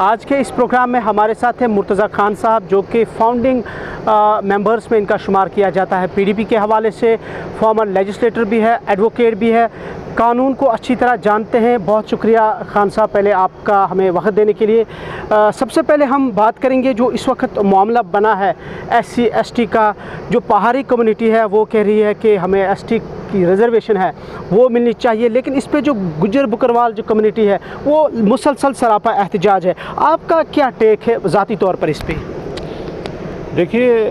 आज के इस प्रोग्राम में हमारे साथ हैं मुर्तज़ा खान साहब, जो कि फाउंडिंग मेंबर्स में इनका शुमार किया जाता है। पीडीपी के हवाले से फॉर्मर लेजिस्लेटर भी है, एडवोकेट भी है, कानून को अच्छी तरह जानते हैं। बहुत शुक्रिया खान साहब पहले आपका हमें वक्त देने के लिए। सबसे पहले हम बात करेंगे जो इस वक्त मामला बना है SC ST का। जो पहाड़ी कम्युनिटी है वो कह रही है कि हमें ST की रिजर्वेशन है वो मिलनी चाहिए, लेकिन इस पे जो गुज्जर बकरवाल जो कम्युनिटी है वो मुसलसल सरापा एहतजाज है। आपका क्या टेक है ज़ाती तौर पर इस पे? देखिए,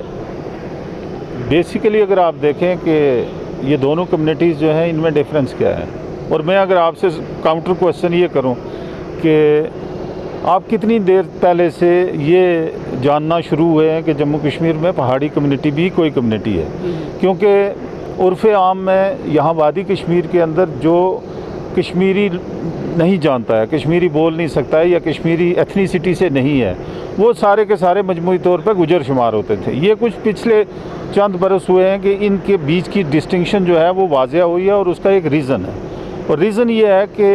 बेसिकली अगर आप देखें कि ये दोनों कम्युनिटीज़ जो हैं इनमें डिफरेंस क्या है, और मैं अगर आपसे काउंटर क्वेश्चन ये करूं कि आप कितनी देर पहले से ये जानना शुरू हुए हैं कि जम्मू कश्मीर में पहाड़ी कम्युनिटी भी कोई कम्युनिटी है? क्योंकि उर्फ़ आम में यहाँ वादी कश्मीर के अंदर जो कश्मीरी नहीं जानता है, कश्मीरी बोल नहीं सकता है या कश्मीरी एथनिसिटी से नहीं है, वो सारे के सारे मजमूई तौर पर गुजर शुमार होते थे। ये कुछ पिछले चंद बरस हुए हैं कि इनके बीच की डिस्टिंक्शन जो है वो वाज़ेह हुई है, और उसका एक रीज़न है। और रीज़न ये है कि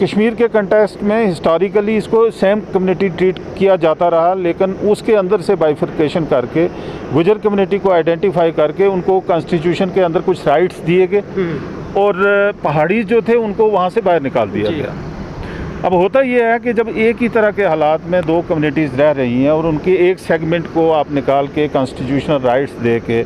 कश्मीर के कंटेक्स्ट में हिस्टोरिकली इसको सेम कम्युनिटी ट्रीट किया जाता रहा, लेकिन उसके अंदर से बाइफर्केशन करके गुजर कम्युनिटी को आइडेंटिफाई करके उनको कॉन्स्टिट्यूशन के अंदर कुछ राइट्स दिए गए, और पहाड़ी जो थे उनको वहाँ से बाहर निकाल दिया गया। अब होता यह है कि जब एक ही तरह के हालात में दो कम्युनिटीज़ रह रही हैं और उनके एक सेगमेंट को आप निकाल के कॉन्स्टिट्यूशनल राइट्स दे के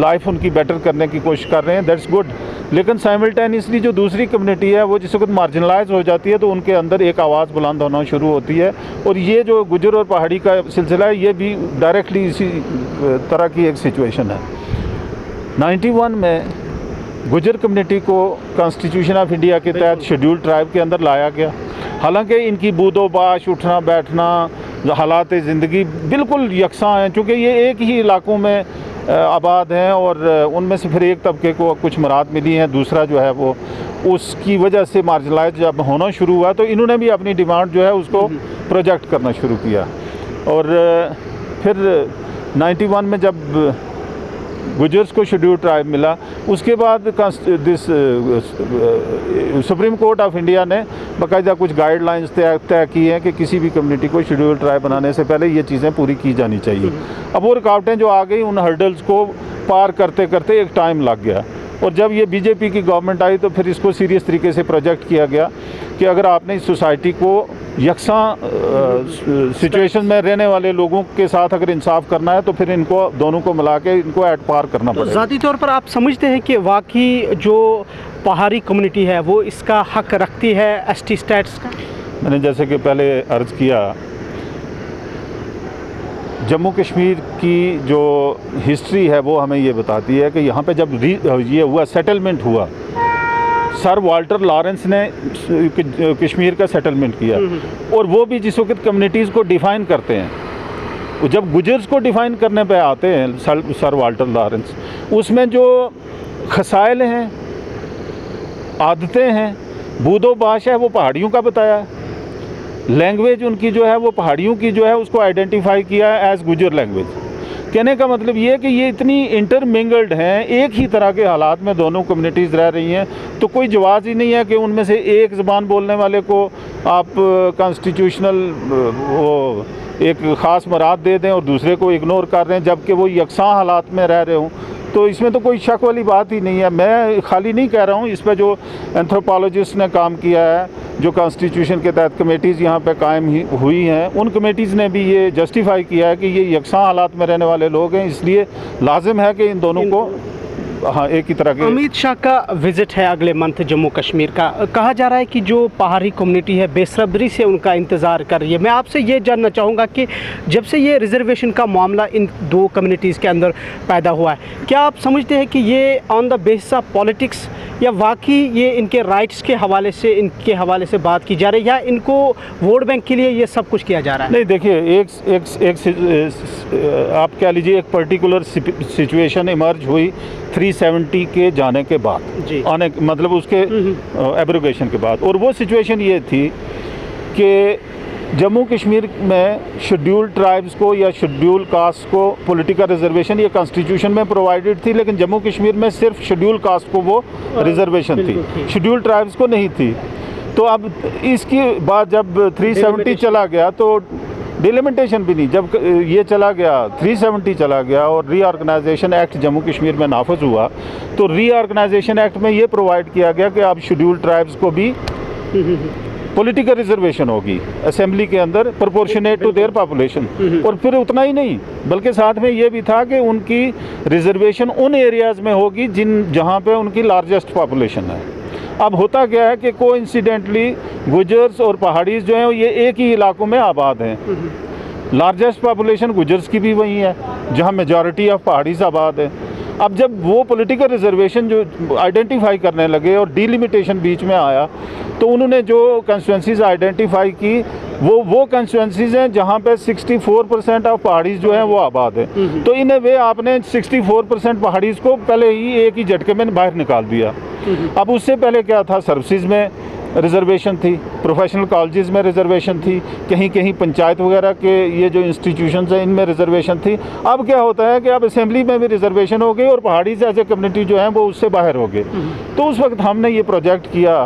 लाइफ उनकी बेटर करने की कोशिश कर रहे हैं, दैट्स गुड। लेकिन साइमल्टेनियसली जो दूसरी कम्युनिटी है वो जिस वक्त मार्जिनलाइज हो जाती है तो उनके अंदर एक आवाज़ बुलंद होना शुरू होती है। और ये जो गुजर और पहाड़ी का सिलसिला है ये भी डायरेक्टली इसी तरह की एक सिचुएशन है। 91 में गुजर कम्युनिटी को कॉन्स्टिट्यूशन ऑफ इंडिया के तहत शेड्यूल ट्राइब के अंदर लाया गया। हालांकि इनकी बूदोबाश, उठना बैठना, हालात ज़िंदगी बिल्कुल यकसां हैं, चूँकि ये एक ही इलाकों में आबाद हैं, और उनमें से फिर एक तबके को कुछ मराद मिली हैं, दूसरा जो है वो उसकी वजह से मार्जिनलाइज जब होना शुरू हुआ तो इन्होंने भी अपनी डिमांड जो है उसको प्रोजेक्ट करना शुरू किया। और फिर 91 में जब गुजर्स को शेड्यूल ट्राइब मिला, उसके बाद सुप्रीम कोर्ट ऑफ इंडिया ने बाकायदा कुछ गाइडलाइंस तय की हैं कि किसी भी कम्युनिटी को शेड्यूल ट्राइब बनाने से पहले ये चीज़ें पूरी की जानी चाहिए। अब वो रुकावटें जो आ गई, उन हर्डल्स को पार करते करते एक टाइम लग गया, और जब ये बीजेपी की गवर्नमेंट आई तो फिर इसको सीरियस तरीके से प्रोजेक्ट किया गया कि अगर आपने इस सोसाइटी को यकसां सिचुएशन में रहने वाले लोगों के साथ अगर इंसाफ करना है तो फिर इनको दोनों को मिला के इनको ऐड पार करना पड़ेगा। ज़ाती तौर पर आप समझते हैं कि वाकई जो पहाड़ी कम्युनिटी है वो इसका हक रखती है ST स्टेटस का? मैंने जैसे कि पहले अर्ज़ किया, जम्मू कश्मीर की जो हिस्ट्री है वो हमें ये बताती है कि यहाँ पे जब ये हुआ सेटलमेंट हुआ, सर वाल्टर लॉरेंस ने कश्मीर का सेटलमेंट किया, और वो भी जिस वक्त कम्युनिटीज़ को डिफ़ाइन करते हैं, जब गुजर्स को डिफ़ाइन करने पे आते हैं सर वाल्टर लॉरेंस, उसमें जो खसाइल हैं, आदतें हैं, बूदोबाश है, वो पहाड़ियों का बताया है। लैंग्वेज उनकी जो है वो पहाड़ियों की जो है उसको आइडेंटिफाई किया है एज़ गुजर लैंग्वेज। कहने का मतलब ये है कि ये इतनी इंटरमिंगल्ड हैं, एक ही तरह के हालात में दोनों कम्युनिटीज़ रह रही हैं, तो कोई जवाज़ ही नहीं है कि उनमें से एक ज़बान बोलने वाले को आप कॉन्स्टिट्यूशनल वो एक ख़ास मराद दे दें और दूसरे को इग्नोर कर रहे हैं, जबकि वो यकसां हालात में रह रहे हों। तो इसमें तो कोई शक वाली बात ही नहीं है। मैं खाली नहीं कह रहा हूँ, इस पर जो एंथ्रोपोलॉजिस्ट ने काम किया है, जो कॉन्स्टिट्यूशन के तहत कमेटीज़ यहाँ पे कायम हुई हैं, उन कमेटीज़ ने भी ये जस्टिफाई किया है कि ये यकसां हालात में रहने वाले लोग हैं, इसलिए लाजिम है कि इन दोनों को हाँ एक ही तरह के। अमित शाह का विज़िट है अगले मंथ जम्मू कश्मीर का। कहा जा रहा है कि जो पहाड़ी कम्युनिटी है बेसब्री से उनका इंतज़ार कर रही है। मैं आपसे ये जानना चाहूँगा कि जब से ये रिजर्वेशन का मामला इन दो कम्युनिटीज़ के अंदर पैदा हुआ है, क्या आप समझते हैं कि ये on the basis of politics या वाकई ये इनके राइट्स के हवाले से बात की जा रही है, या इनको वोट बैंक के लिए ये सब कुछ किया जा रहा है? नहीं, देखिए, एक आप कह लीजिए एक पर्टिकुलर सिचुएशन इमर्ज हुई 370 के जाने के बाद, आने मतलब उसके एब्रोगेशन के बाद, और वो सिचुएशन ये थी कि जम्मू कश्मीर में शेड्यूल ट्राइब्स को या शेड्यूल कास्ट को पॉलिटिकल रिजर्वेशन ये कॉन्स्टिट्यूशन में प्रोवाइडेड थी, लेकिन जम्मू कश्मीर में सिर्फ शेड्यूल कास्ट को वो रिजर्वेशन थी, शेड्यूल ट्राइब्स को नहीं थी। तो अब इसकी बाद जब 370 चला गया तो डिलिमिटेशन भी नहीं, जब ये चला गया 370 चला गया और रीऑर्गेनाइजेशन एक्ट जम्मू कश्मीर में नाफज हुआ, तो रीऑर्गेनाइजेशन एक्ट में ये प्रोवाइड किया गया कि अब शेड्यूल ट्राइब्स को भी पॉलिटिकल रिजर्वेशन होगी असेंबली के अंदर प्रोपोर्शनेट टू देयर पॉपुलेशन। और फिर उतना ही नहीं, बल्कि साथ में ये भी था कि उनकी रिजर्वेशन उन एरियाज़ में होगी जहाँ पे उनकी लार्जेस्ट पॉपुलेशन है। अब होता क्या है कि कोइंसिडेंटली गुजर्स और पहाड़ीज जो हैं ये एक ही इलाकों में आबाद हैं। लार्जेस्ट पॉपुलेशन गुजर्स की भी वही है जहाँ मेजॉरिटी ऑफ पहाड़ीज आबाद है। अब जब वो पॉलिटिकल रिजर्वेशन जो आइडेंटिफाई करने लगे और डिलिमिटेशन बीच में आया, तो उन्होंने जो कंस्टिट्यूंसीज आइडेंटिफाई की वो कंस्टिट्यूंसीज हैं जहाँ पे 64% ऑफ पहाड़ीज जो हैं वो आबाद है। तो इन वे आपने 64% पहाड़ीज को पहले ही एक ही झटके में बाहर निकाल दिया। अब उससे पहले क्या था, सर्विसेज में रिजर्वेशन थी, प्रोफेशनल कॉलेजेस में रिजर्वेशन थी, कहीं कहीं पंचायत वगैरह के ये जो इंस्टीट्यूशंस हैं इनमें रिजर्वेशन थी। अब क्या होता है कि अब असेंबली में भी रिजर्वेशन हो गई और पहाड़ी से एज ए कम्युनिटी जो है वो उससे बाहर हो गए। तो उस वक्त हमने ये प्रोजेक्ट किया,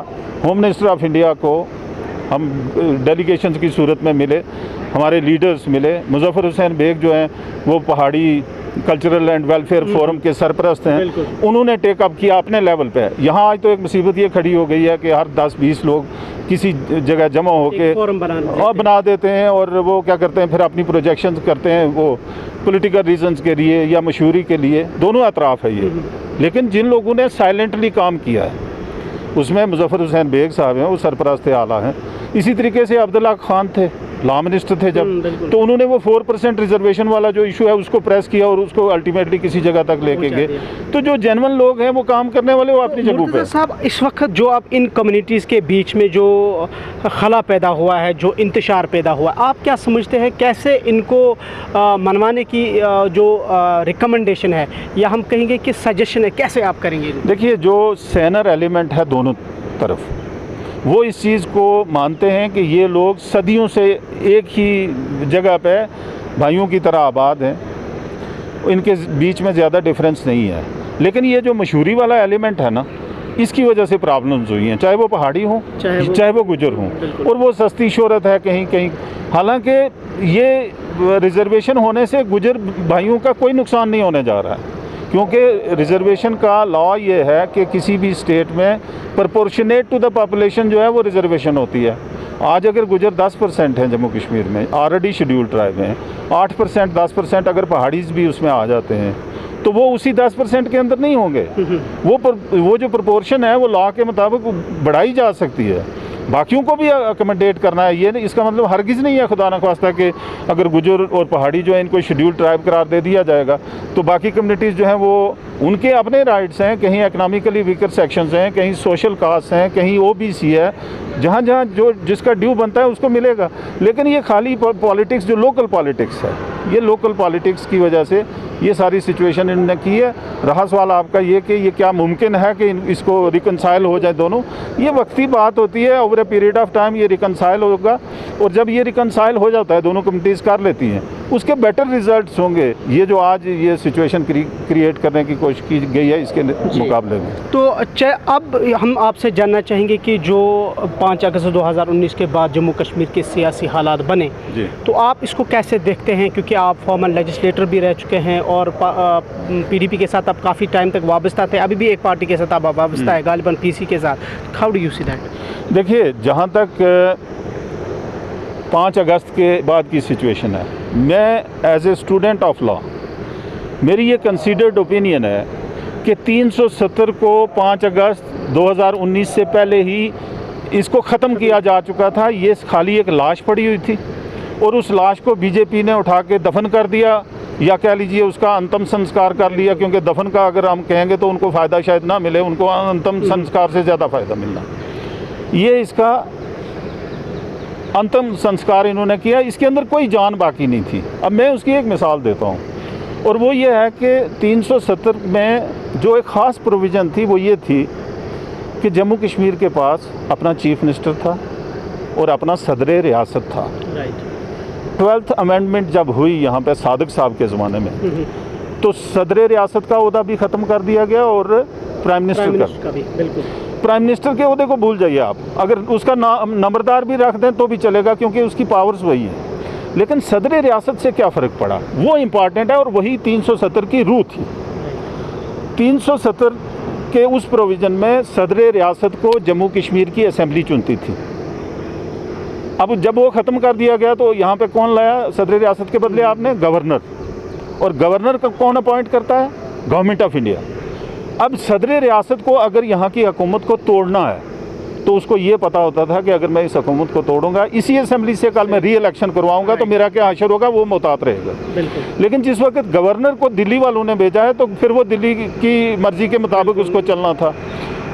होम मिनिस्टर ऑफ इंडिया को हम डेलीगेशंस की सूरत में मिले, हमारे लीडर्स मिले। मुजफ्फर हुसैन बेग जो हैं वो पहाड़ी कल्चरल एंड वेलफेयर फोरम के सरपरस्त हैं, उन्होंने टेकअप किया अपने लेवल पे। यहाँ आज तो एक मुसीबत ये खड़ी हो गई है कि हर 10-20 लोग किसी जगह जमा होके बना देते हैं और वो क्या करते हैं फिर अपनी प्रोजेक्शंस करते हैं वो पॉलिटिकल रीजंस के लिए या मशहूरी के लिए, दोनों अतराफ़ है ये। लेकिन जिन लोगों ने साइलेंटली काम किया है उसमें मुजफ्फर हुसैन बेग साहब हैं, वो सरपरस्त आला हैं। इसी तरीके से अब्दुल्ला खान थे, लॉ मिनिस्टर थे जब, तो उन्होंने वो 4% रिजर्वेशन वाला जो इशू है उसको प्रेस किया और उसको अल्टीमेटली किसी जगह तक लेके गए। तो जो जेन्युइन लोग हैं वो काम करने वाले वो अपनी जगह पे। साहब, इस वक्त जो अब इन कम्युनिटीज़ के बीच में जो खला पैदा हुआ है, जो इंतशार पैदा हुआ है, आप क्या समझते हैं कैसे इनको मनवाने की जो रिकमेंडेशन है या हम कहेंगे कि सजेशन है, कैसे आप करेंगे? देखिए, जो सेनर एलिमेंट है दोनों तरफ वो इस चीज़ को मानते हैं कि ये लोग सदियों से एक ही जगह पे भाइयों की तरह आबाद हैं, इनके बीच में ज़्यादा डिफरेंस नहीं है। लेकिन ये जो मशहूरी वाला एलिमेंट है ना, इसकी वजह से प्रॉब्लम्स हुई हैं, चाहे वो पहाड़ी हों चाहे वो गुजर हों, और वो सस्ती शोहरत है कहीं कहीं। हालांकि ये रिजर्वेशन होने से गुजर भाइयों का कोई नुकसान नहीं होने जा रहा है, क्योंकि रिजर्वेशन का लॉ ये है कि किसी भी स्टेट में प्रोपोर्शनेट टू द पॉपुलेशन जो है वो रिजर्वेशन होती है। आज अगर गुजर 10% हैं जम्मू कश्मीर में, ऑलरेडी शेड्यूल ट्राइब हैं, 8% 10% अगर पहाड़ीज भी उसमें आ जाते हैं तो वो उसी 10% के अंदर नहीं होंगे। वो जो प्रोपोर्शन है वो लॉ के मुताबिक बढ़ाई जा सकती है, बाकियों को भी अकोमोडेट करना है। ये इसका मतलब हरगिज़ नहीं है खुदा न ख्वास्ता कि अगर गुजर और पहाड़ी जो है इनको शेड्यूल ट्राइब करार दे दिया जाएगा तो बाकी कम्युनिटीज़ जो हैं वो उनके अपने राइट्स हैं, कहीं इकनॉमिकली वीकर सेक्शंस हैं, कहीं सोशल कास्ट हैं, कहीं ओबीसी है, जहाँ जहाँ जो जिसका ड्यू बनता है उसको मिलेगा। लेकिन ये खाली पॉलिटिक्स जो लोकल पॉलिटिक्स है, ये लोकल पॉलिटिक्स की वजह से ये सारी सिचुएशन इन्होंने की है। रहा सवाल आपका ये कि ये क्या मुमकिन है कि इसको रिकनसाइल हो जाए दोनों, ये वक्ती बात होती है। Over a period of time ये रिकनसाइल होगा, और जब ये रिकनसाइल हो जाता है, दोनों कम्युनिटीज़ कर लेती हैं, उसके बेटर रिजल्ट्स होंगे। ये जो आज ये सिचुएशन क्रिएट करने की कोशिश की गई है इसके मुकाबले में। तो अब हम आपसे जानना चाहेंगे कि जो 5 अगस्त 2019 के बाद जम्मू कश्मीर के सियासी हालात बने, तो आप इसको कैसे देखते हैं? क्योंकि आप फॉर्मर लेजिस्लेटर भी रह चुके हैं और पीडीपी के साथ आप काफ़ी टाइम तक वाबस्ता थे, अभी भी एक पार्टी के साथ आप वाबस्ता है, गालिबन पीसी के साथ। How do you see that? देखिए, जहाँ तक 5 अगस्त के बाद की सिचुएशन है, मैं as a student of law, मेरी ये कंसीडर्ड ओपिनियन है कि 370 को 5 अगस्त 2019 से पहले ही इसको ख़त्म किया जा चुका था। ये खाली एक लाश पड़ी हुई थी और उस लाश को बीजेपी ने उठा के दफन कर दिया, या कह लीजिए उसका अंतिम संस्कार कर लिया, क्योंकि दफन का अगर हम कहेंगे तो उनको फ़ायदा शायद ना मिले, उनको अंतिम संस्कार से ज़्यादा फ़ायदा मिलना। ये इसका अंतिम संस्कार इन्होंने किया, इसके अंदर कोई जान बाकी नहीं थी। अब मैं उसकी एक मिसाल देता हूँ, और वो ये है कि 370 में जो एक ख़ास प्रोविज़न थी वो ये थी कि जम्मू कश्मीर के पास अपना चीफ मिनिस्टर था और अपना सदर रियासत था। 12th अमेंडमेंट जब हुई यहाँ पे सादिक साहब के ज़माने में, तो सदर रियासत का ओहदा भी ख़त्म कर दिया गया और प्राइम मिनिस्टर का भी। बिल्कुल। प्राइम मिनिस्टर के ओहदे को भूल जाइए आप, अगर उसका नंबरदार भी रख दें तो भी चलेगा क्योंकि उसकी पावर्स वही है। लेकिन सदर रियासत से क्या फ़र्क पड़ा, वो इम्पॉर्टेंट है और वही 370 की रूह थी। 370 के उस प्रोविज़न में सदर रियासत को जम्मू कश्मीर की असेंबली चुनती थी। अब जब वो ख़त्म कर दिया गया तो यहाँ पे कौन लाया सदर रियासत के बदले आपने? गवर्नर। और गवर्नर का कौन अपॉइंट करता है? Government of India. अब सदर रियासत को अगर यहाँ की हुकूमत को तोड़ना है तो उसको ये पता होता था कि अगर मैं इस हुकूमत को तोड़ूंगा, इसी असेंबली से कल मैं री इलेक्शन करवाऊंगा तो मेरा क्या हशर होगा, वो मुहतात रहेगा। लेकिन जिस वक्त गवर्नर को दिल्ली वालों ने भेजा है तो फिर वो दिल्ली की मर्ज़ी के मुताबिक उसको चलना था।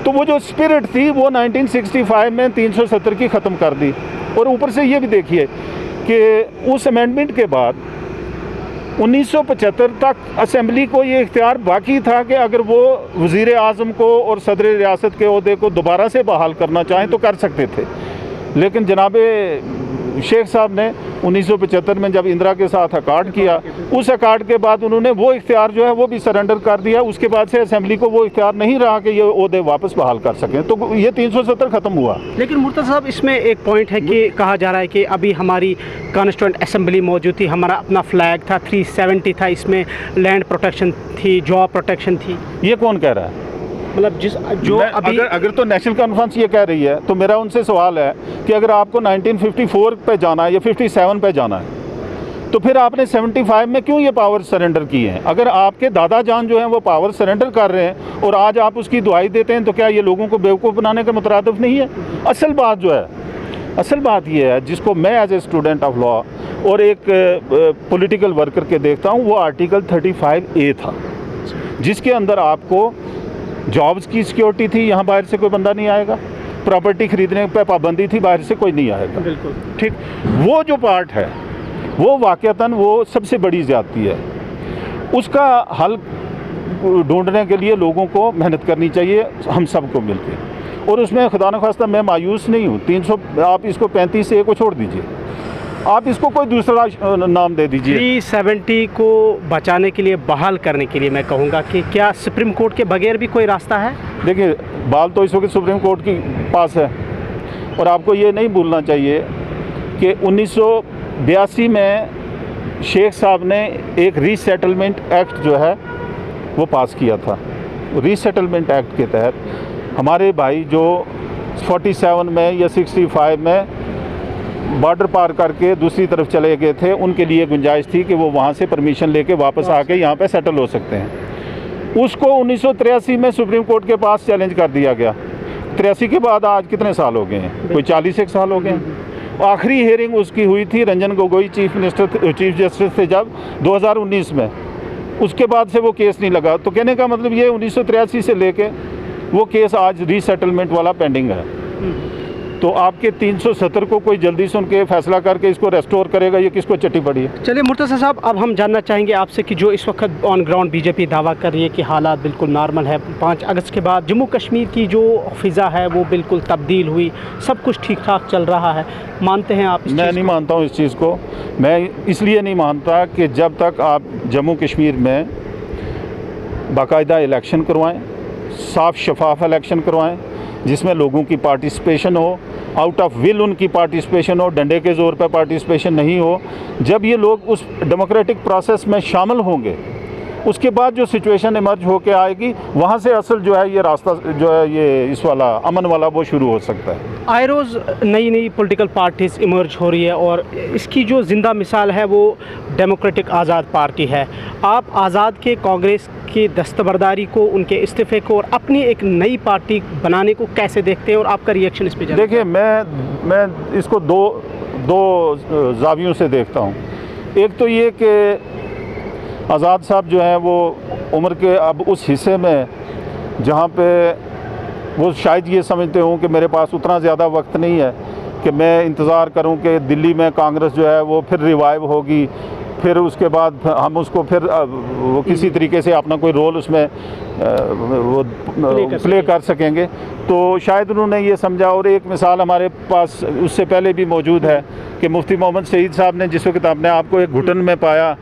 तो वो जो स्पिरिट थी वो 1965 में 370 की ख़त्म कर दी। और ऊपर से ये भी देखिए कि उस अमेंडमेंट के बाद 1975 तक असेंबली को ये इख्तियार बाकी था कि अगर वो वज़ीर आज़म को और सदर रियासत के ओहदे को दोबारा से बहाल करना चाहें तो कर सकते थे। लेकिन जनाब शेख साहब ने 1975 में जब इंदिरा के साथ अकार्ड किया, उस अकार्ड के बाद उन्होंने वो इख्तियार जो है वो भी सरेंडर कर दिया। उसके बाद से असेंबली को वो इख्तियार नहीं रहा कि ये ओहदे वापस बहाल कर सकें, तो ये 370 ख़त्म हुआ। लेकिन मुर्तज़ा साहब, इसमें एक पॉइंट है कि कहा जा रहा है कि अभी हमारी कॉन्स्टिट्यूएंट असेंबली मौजूद थी, हमारा अपना फ्लैग था, 370 था, इसमें लैंड प्रोटेक्शन थी, जॉब प्रोटेक्शन थी। ये कौन कह रहा है? मतलब जो अभी अगर तो नेशनल कॉन्फ्रेंस ये कह रही है तो मेरा उनसे सवाल है कि अगर आपको 1954 पे जाना है या 57 पे जाना है तो फिर आपने 75 में क्यों ये पावर सरेंडर की है? अगर आपके दादा जान जो हैं वो पावर सरेंडर कर रहे हैं और आज आप उसकी दुआई देते हैं तो क्या ये लोगों को बेवकूफ़ बनाने के मुतरादिफ नहीं है? असल बात जो है, असल बात ये है जिसको मैं as a student of law और एक पॉलिटिकल वर्कर के देखता हूँ, वो आर्टिकल 35A था जिसके अंदर आपको जॉब्स की सिक्योरिटी थी, यहाँ बाहर से कोई बंदा नहीं आएगा, प्रॉपर्टी खरीदने पर पाबंदी थी, बाहर से कोई नहीं आएगा। बिल्कुल ठीक, वो जो पार्ट है वो वाक़तन वो सबसे बड़ी ज़्यादती है। उसका हल ढूंढने के लिए लोगों को मेहनत करनी चाहिए, हम सबको मिलकर। और उसमें खुदा न खास्ता मैं मायूस नहीं हूँ। 300 आप इसको 35A को छोड़ दीजिए, आप इसको कोई दूसरा नाम दे दीजिए। 370 को बचाने के लिए, बहाल करने के लिए मैं कहूँगा कि क्या सुप्रीम कोर्ट के बगैर भी कोई रास्ता है? देखिए, बाल तो इस वक्त सुप्रीम कोर्ट के पास है और आपको ये नहीं भूलना चाहिए कि 1982 में शेख साहब ने एक रीसेटलमेंट एक्ट जो है वो पास किया था। रीसेटलमेंट एक्ट के तहत हमारे भाई जो 47 में या 65 में बॉर्डर पार करके दूसरी तरफ चले गए थे, उनके लिए गुंजाइश थी कि वो वहाँ से परमिशन लेके वापस आके यहाँ पे सेटल हो सकते हैं। उसको 1983 में सुप्रीम कोर्ट के पास चैलेंज कर दिया गया। 83 के बाद आज कितने साल हो गए हैं? कोई 41 साल हो गए हैं। आखिरी हियरिंग उसकी हुई थी, रंजन गोगोई चीफ जस्टिस थे जब 2019 में, उसके बाद से वो केस नहीं लगा। तो कहने का मतलब ये 1983 से लेके वो केस आज रीसेटलमेंट वाला पेंडिंग है। तो आपके 370 को कोई जल्दी सुन के फैसला करके इसको रेस्टोर करेगा, ये किसको चट्टी पड़ी है? चलिए मुर्तज़ा साहब, अब हम जानना चाहेंगे आपसे कि जो इस वक्त ऑन ग्राउंड बीजेपी दावा कर रही है कि हालात बिल्कुल नॉर्मल है, 5 अगस्त के बाद जम्मू कश्मीर की जो फ़िज़ा है वो बिल्कुल तब्दील हुई, सब कुछ ठीक ठाक चल रहा है, मानते हैं आप? मैं नहीं मानता हूँ इस चीज़ को। मैं इसलिए नहीं मानता कि जब तक आप जम्मू कश्मीर में बाकायदा इलेक्शन करवाएँ, साफ शफाफ इलेक्शन करवाएँ जिसमें लोगों की पार्टिसिपेशन हो, आउट ऑफ विल उनकी पार्टिसिपेशन हो, डंडे के ज़ोर पर पार्टिसिपेशन नहीं हो। जब ये लोग उस डेमोक्रेटिक प्रोसेस में शामिल होंगे उसके बाद जो सिचुएशन इमर्ज होके आएगी, वहाँ से असल जो है ये रास्ता जो है ये इस वाला अमन वाला वो शुरू हो सकता है। आए रोज़ नई नई पॉलिटिकल पार्टीज़ इमर्ज हो रही है और इसकी जो ज़िंदा मिसाल है वो डेमोक्रेटिक आज़ाद पार्टी है। आप आज़ाद के कांग्रेस की दस्तबरदारी को, उनके इस्तीफ़े को और अपनी एक नई पार्टी बनाने को कैसे देखते हैं और आपका रिएक्शन इस पर? देखिए, मैं इसको दो जावियों से देखता हूँ। एक तो ये कि आज़ाद साहब जो हैं वो उम्र के अब उस हिस्से में जहाँ पे वो शायद ये समझते हों कि मेरे पास उतना ज़्यादा वक्त नहीं है कि मैं इंतज़ार करूं कि दिल्ली में कांग्रेस जो है वो फिर रिवाइव होगी, फिर उसके बाद हम उसको फिर वो किसी तरीके से अपना कोई रोल उसमें वो प्ले कर सकेंगे। तो शायद उन्होंने ये समझा। और एक मिसाल हमारे पास उससे पहले भी मौजूद है कि मुफ्ती मोहम्मद शहीद साहब ने जिस वक्त अपने आप को एक घुटन में पाया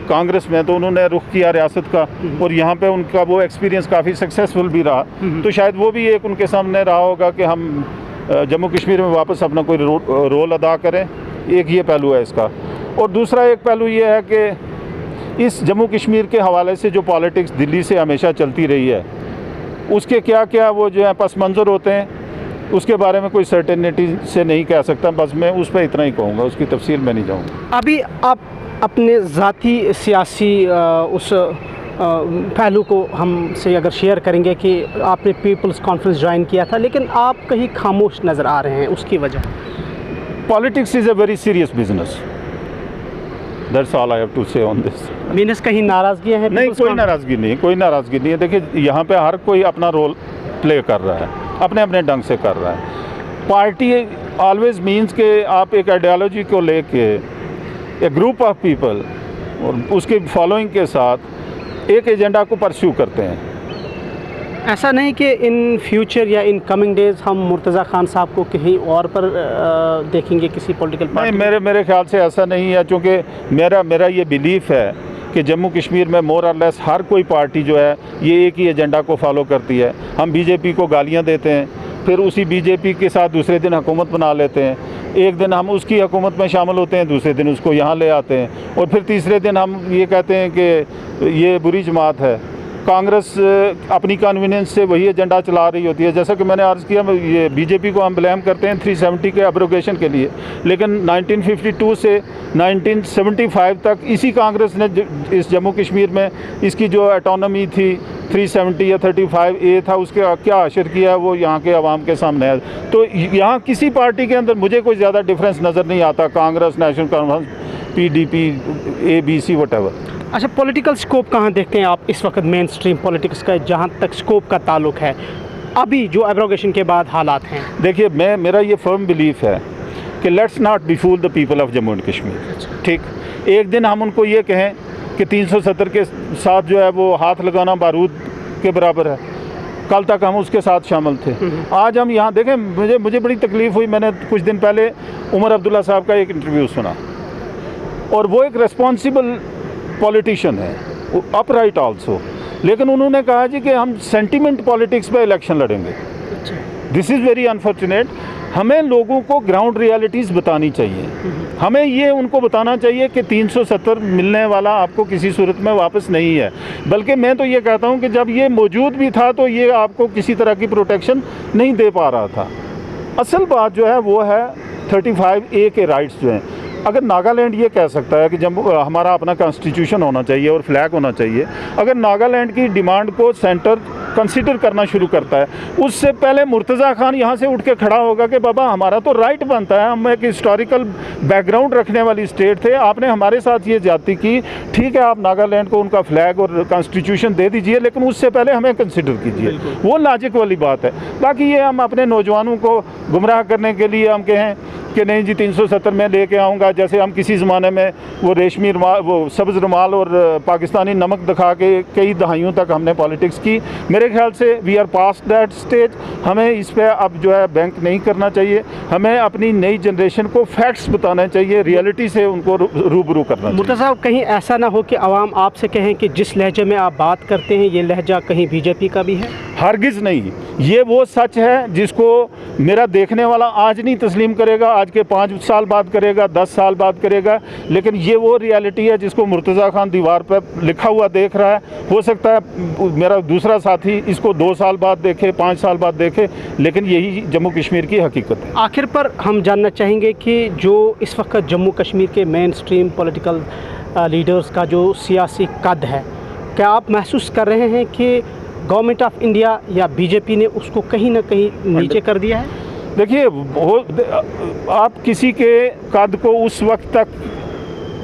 कांग्रेस में, तो उन्होंने रुख किया रियासत का, और यहाँ पे उनका वो एक्सपीरियंस काफ़ी सक्सेसफुल भी रहा। तो शायद वो भी एक उनके सामने रहा होगा कि हम जम्मू कश्मीर में वापस अपना कोई रोल अदा करें। एक ये पहलू है इसका। और दूसरा एक पहलू ये है कि इस जम्मू कश्मीर के हवाले से जो पॉलिटिक्स दिल्ली से हमेशा चलती रही है, उसके क्या क्या वो जो है पस मंज़र होते हैं, उसके बारे में कोई सर्टेनिटी से नहीं कह सकता। बस मैं उस पर इतना ही कहूँगा, उसकी तफसील में नहीं जाऊँगा। अभी आप अपने ज़ाती सियासी उस पहलू को हमसे अगर शेयर करेंगे कि आपने पीपल्स कॉन्फ्रेंस ज्वाइन किया था, लेकिन आप कहीं खामोश नज़र आ रहे हैं, उसकी वजह? Politics is a very serious business, that's all I have to say on this. Means कहीं नाराज़गी है? नहीं, कोई नाराज़गी नहीं, कोई नाराज़गी नहीं है। देखिए, यहाँ पे हर कोई अपना रोल प्ले कर रहा है, अपने अपने ढंग से कर रहा है। पार्टी ऑलवेज मीन्स कि आप एक आइडियोलॉजी को लेके एक ग्रुप ऑफ पीपल और उसके फॉलोइंग के साथ एक एजेंडा को परस्यू करते हैं। ऐसा नहीं कि इन फ्यूचर या इन कमिंग डेज हम मुर्तज़ा खान साहब को कहीं और पर देखेंगे किसी पॉलिटिकल पार्टी? नहीं, मेरे ख्याल से ऐसा नहीं है, क्योंकि मेरा ये बिलीफ है कि जम्मू कश्मीर में मोर और लेस हर कोई पार्टी जो है ये एक ही एजेंडा को फॉलो करती है। हम बीजेपी को गालियां देते हैं, फिर उसी बीजेपी के साथ दूसरे दिन हुकूमत बना लेते हैं। एक दिन हम उसकी हुकूमत में शामिल होते हैं, दूसरे दिन उसको यहाँ ले आते हैं, और फिर तीसरे दिन हम ये कहते हैं कि ये बुरी जमात है। कांग्रेस अपनी कन्वीनियंस से वही एजेंडा चला रही होती है। जैसा कि मैंने अर्ज़ किया, ये बीजेपी को हम ब्लेम करते हैं 370 के एब्रोगेशन के लिए, लेकिन 1952 से 1975 तक इसी कांग्रेस ने इस जम्मू कश्मीर में इसकी जो ऑटोनॉमी थी 370 या 35A था, उसके क्या असर किया है वो यहाँ के आवाम के सामने है। तो यहाँ किसी पार्टी के अंदर मुझे कोई ज़्यादा डिफरेंस नज़र नहीं आता, Congress, national conference, PDP, ABC, whatever. अच्छा, पॉलिटिकल स्कोप कहाँ देखते हैं आप इस वक्त मेन स्ट्रीम पॉलिटिक्स का, जहाँ तक स्कोप का ताल्लुक है, अभी जो एब्रोगेशन के बाद हालात हैं? देखिए, मेरा ये फर्म बिलीफ है कि let's not be fool the people of Jammu and Kashmir. ठीक, एक दिन हम उनको ये कहें कि 370 के साथ जो है वो हाथ लगाना बारूद के बराबर है, कल तक हम उसके साथ शामिल थे। आज हम यहाँ देखें, मुझे बड़ी तकलीफ़ हुई। मैंने कुछ दिन पहले उमर अब्दुल्ला साहब का एक इंटरव्यू सुना, और वो एक रिस्पॉन्सिबल पॉलिटिशियन है, अपराइट आल्सो, लेकिन उन्होंने कहा जी कि हम सेंटिमेंट पॉलिटिक्स पे इलेक्शन लड़ेंगे। This is very unfortunate. हमें लोगों को ग्राउंड रियलिटीज़ बतानी चाहिए। हमें ये उनको बताना चाहिए कि 370 मिलने वाला आपको किसी सूरत में वापस नहीं है, बल्कि मैं तो ये कहता हूँ कि जब ये मौजूद भी था तो ये आपको किसी तरह की प्रोटेक्शन नहीं दे पा रहा था। असल बात जो है वो है 35A के राइट्स जो हैं। अगर नागालैंड ये कह सकता है कि जम्मू हमारा अपना कॉन्स्टिट्यूशन होना चाहिए और फ्लैग होना चाहिए, अगर नागालैंड की डिमांड को सेंटर कंसीडर करना शुरू करता है, उससे पहले मुर्तज़ा खान यहाँ से उठ के खड़ा होगा कि बाबा हमारा तो राइट बनता है, हम एक हिस्टोरिकल बैकग्राउंड रखने वाली स्टेट थे, आपने हमारे साथ ये ज्यादती की, ठीक है आप नागालैंड को उनका फ्लैग और कॉन्स्टिट्यूशन दे दीजिए, लेकिन उससे पहले हमें कंसिडर कीजिए। वो लॉजिक वाली बात है। बाकी ये हम अपने नौजवानों को गुमराह करने के लिए हम कहें कि नहीं जी 370 में लेके आऊँगा, जैसे हम किसी ज़माने में वो रेशमी रुमाल, वो सब्ज़ रुमाल और पाकिस्तानी नमक दिखा के कई दहाइयों तक हमने पॉलिटिक्स की। मेरे ख्याल से we are past that stage. हमें इस पे अब जो है बैंक नहीं करना चाहिए, हमें अपनी नई जनरेशन को फैक्ट्स बताना चाहिए, रियलिटी से उनको रूबरू करना चाहिए। मुर्तज़ा साहब, कहीं ऐसा ना हो कि आवाम आपसे कहें कि जिस लहजे में आप बात करते हैं ये लहजा कहीं बीजेपी का भी है? हरगिज़ नहीं, ये वो सच है जिसको मेरा देखने वाला आज नहीं तस्लीम करेगा, आज के 5 साल बाद करेगा, 10 साल बाद करेगा, लेकिन ये वो रियलिटी है जिसको मुर्तज़ा खान दीवार पर लिखा हुआ देख रहा है। हो सकता है मेरा दूसरा साथी इसको 2 साल बाद देखे, 5 साल बाद देखे, लेकिन यही जम्मू कश्मीर की हकीकत है। आखिर पर हम जानना चाहेंगे कि जो इस वक्त जम्मू कश्मीर के मेन स्ट्रीम पॉलिटिकल लीडर्स का जो सियासी कद है, क्या आप महसूस कर रहे हैं कि गवर्नमेंट ऑफ इंडिया या बीजेपी ने उसको कहीं ना कहीं नीचे कर दिया है? देखिए, आप किसी के कद को उस वक्त तक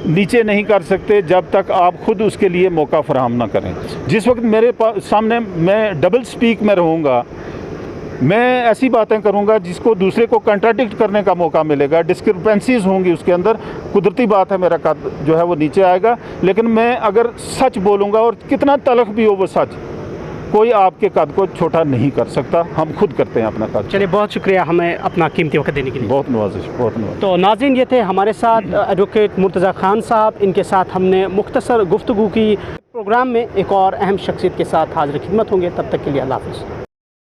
नीचे नहीं कर सकते जब तक आप खुद उसके लिए मौका फराहम ना करें। जिस वक्त मेरे सामने मैं डबल स्पीक में रहूँगा, मैं ऐसी बातें करूँगा जिसको दूसरे को कंट्राडिक्ट करने का मौका मिलेगा, डिस्क्रिपेंसीज होंगी उसके अंदर, कुदरती बात है मेरा कद जो है वो नीचे आएगा। लेकिन मैं अगर सच बोलूँगा और कितना तलख भी हो वो सच, कोई आपके कद को छोटा नहीं कर सकता, हम खुद करते हैं अपना कद। चलिए, बहुत शुक्रिया हमें अपना कीमती वक्त देने के लिए। बहुत नवाजिश, बहुत नवाजिश। तो नाज़रीन, ये थे हमारे साथ एडवोकेट मुर्तज़ा खान साहब। इनके साथ हमने मुख्तसर गुफ्तगू की। प्रोग्राम में एक और अहम शख्सियत के साथ हाज़िर खिदमत होंगे, तब तक के लिए अल्लाह हाफ़िज़।